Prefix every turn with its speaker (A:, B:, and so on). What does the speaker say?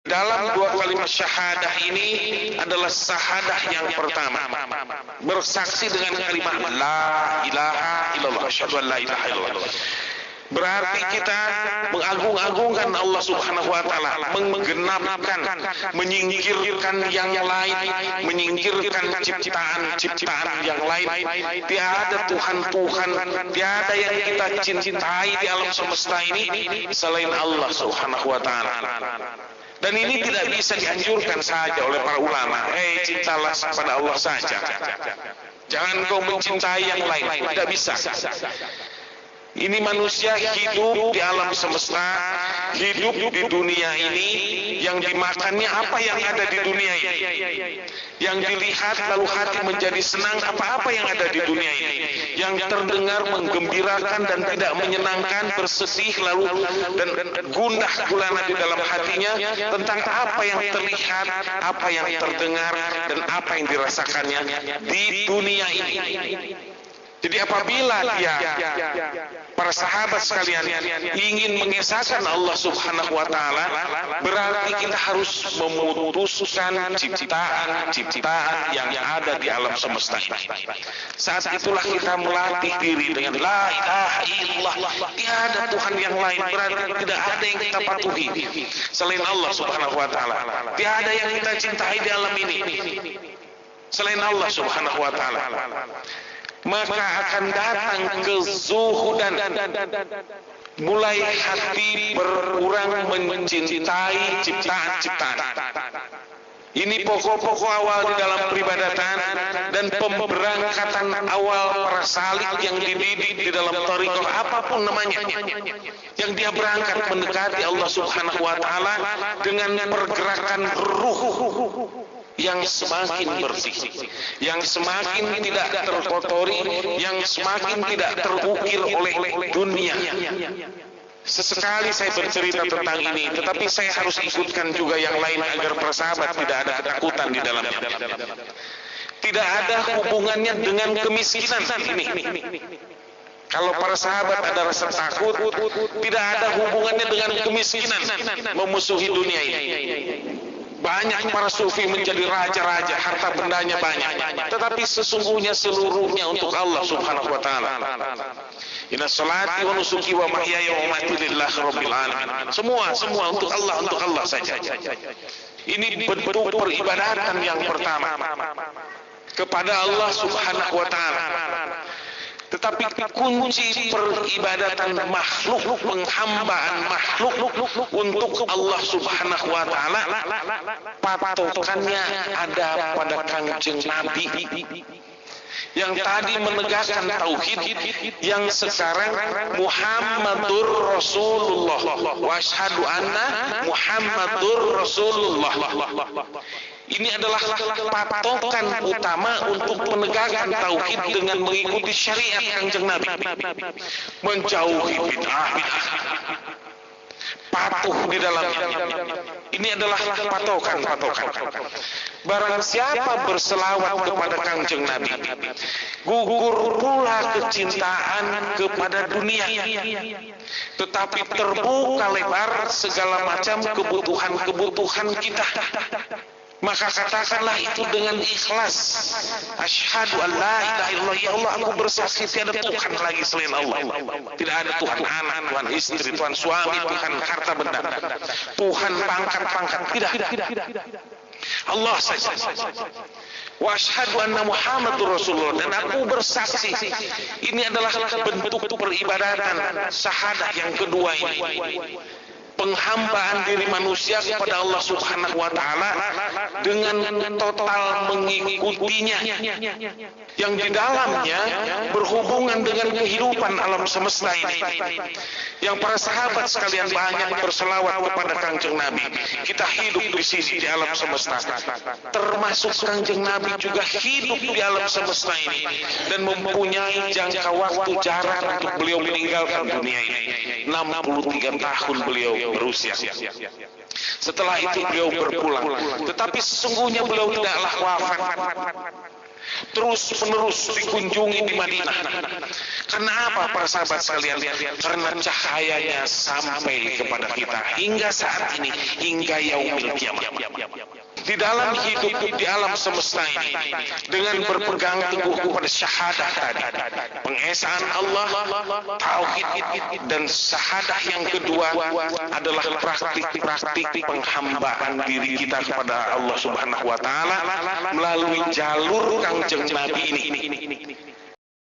A: Dalam dua kalimat syahadah ini adalah syahadah yang pertama, bersaksi dengan kalimat la ilaha illallah, asyhadu an la ilaha illallah. Berarti kita mengagung-agungkan Allah Subhanahu wa taala, menggenapkan, menyingkirkan yang lain, menyingkirkan ciptaan-ciptaan yang lain. Tiada Tuhan-Tuhan, tiada yang kita cintai di alam semesta ini selain Allah Subhanahu wa taala. Dan ini tidak bisa dianjurkan saja oleh para ulama. Cintalah kepada Allah saja. Jangan kau mencintai yang lain, tidak bisa. Ini manusia hidup di alam semesta, hidup di dunia ini, yang dimakannya apa yang ada di dunia ini, yang dilihat lalu hati menjadi senang apa-apa yang ada di dunia ini, yang terdengar menggembirakan dan tidak menyenangkan, bersedih lalu dan gundah gulana di dalam hatinya tentang apa yang terlihat, apa yang terdengar dan apa yang dirasakannya di dunia ini. Jadi apabila para sahabat sekalian ingin mengesahkan Allah Subhanahu wa taala, berarti kita harus memutuskan ciptaan yang ada di alam semesta ini. Saat itulah kita melatih diri dengan la ilaha illallah. Tiada Tuhan yang lain, berarti tidak ada yang kita patuhi selain Allah Subhanahu wa taala. Tiada yang kita cintai di alam ini selain Allah Subhanahu wa taala. Maka akan datang kezuhudan, mulai hati berkurang mencintai ciptaan-ciptaan. Ini pokok-pokok awal di dalam peribadatan dan pemberangkatan awal para salik yang dididik di dalam thariqah apapun namanya, yang dia berangkat mendekati Allah Subhanahu wa taala dengan pergerakan ruh yang semakin bersih, yang semakin tidak terkotori, yang semakin tidak terukir oleh dunia. Sesekali saya bercerita tentang ini, tetapi saya harus ikutkan juga yang lain agar para sahabat tidak ada ketakutan di dalamnya. Tidak ada hubungannya dengan kemiskinan ini. Kalau para sahabat ada rasa takut, tidak ada hubungannya dengan kemiskinan memusuhi dunia ini. Banyak para sufi menjadi raja-raja, harta bendanya banyak, tetapi sesungguhnya seluruhnya untuk Allah Subhanahu wa taala. Inna salati wa nusuki wa mahyaya wa mamati lillahi rabbil alamin. Semua untuk Allah saja. Ini bentuk peribadatan yang pertama kepada Allah Subhanahu wa taala. Tetapi kunci peribadatan makhluk, penghambaan makhluk untuk Allah Subhanahu wa taala, patokannya ada pada Kangjeng Nabi yang tadi menegakkan tauhid, yang sekarang Muhammadur Rasulullah wa asyhadu anna Muhammadur Rasulullah. Ini adalah patokan utama untuk menegakkan tauhid dengan mengikuti syariat Kangjeng Nabi, menjauhi bid'ah, patuh di dalamnya. Ini adalah patokan. Barang siapa berselawat kepada Kangjeng Nabi, gugur pula kecintaan kepada dunia, tetapi terbuka lebar segala macam kebutuhan kita. Maka katakanlah itu dengan ikhlas. Asyhadu an la ilaha illallah, ya Allah, aku bersaksi tiada Tuhan lagi selain Allah. Tidak ada Tuhan anak, Tuhan istri, Tuhan suami, Tuhan harta benda, Tuhan pangkat, tidak. Allah saja. Wa asyhadu anna Muhammadur Rasulullah, dan aku bersaksi. Ini adalah bentuk peribadatan syahadah yang kedua ini. Penghambaan diri manusia kepada Allah Subhanahu wa taala dengan total mengikutinya, yang di dalamnya berhubungan dengan kehidupan alam semesta ini. Yang para sahabat sekalian banyak berselawat kepada Kangjeng Nabi. Kita hidup di sini di alam semesta, termasuk Kangjeng Nabi juga hidup di alam semesta ini dan mempunyai jangka waktu jarak untuk beliau meninggalkan dunia ini. 63 tahun beliau berusia. Setelah itu beliau berpulang, tetapi sesungguhnya beliau tidaklah wafat. terus menerus dikunjungi di Madinah. Karena apa para sahabat sekalian? Karena cahayanya sampai kepada kita hingga saat ini, hingga yaumil qiyamah. Di dalam hidup di alam semesta ini, dengan berpegang teguh kepada syahadah tadi, pengesaan Allah, tauhid, dan syahadah yang kedua adalah praktik-praktik penghambaan diri kita kepada Allah Subhanahu wa taala melalui jalur Kangjeng Nabi ini.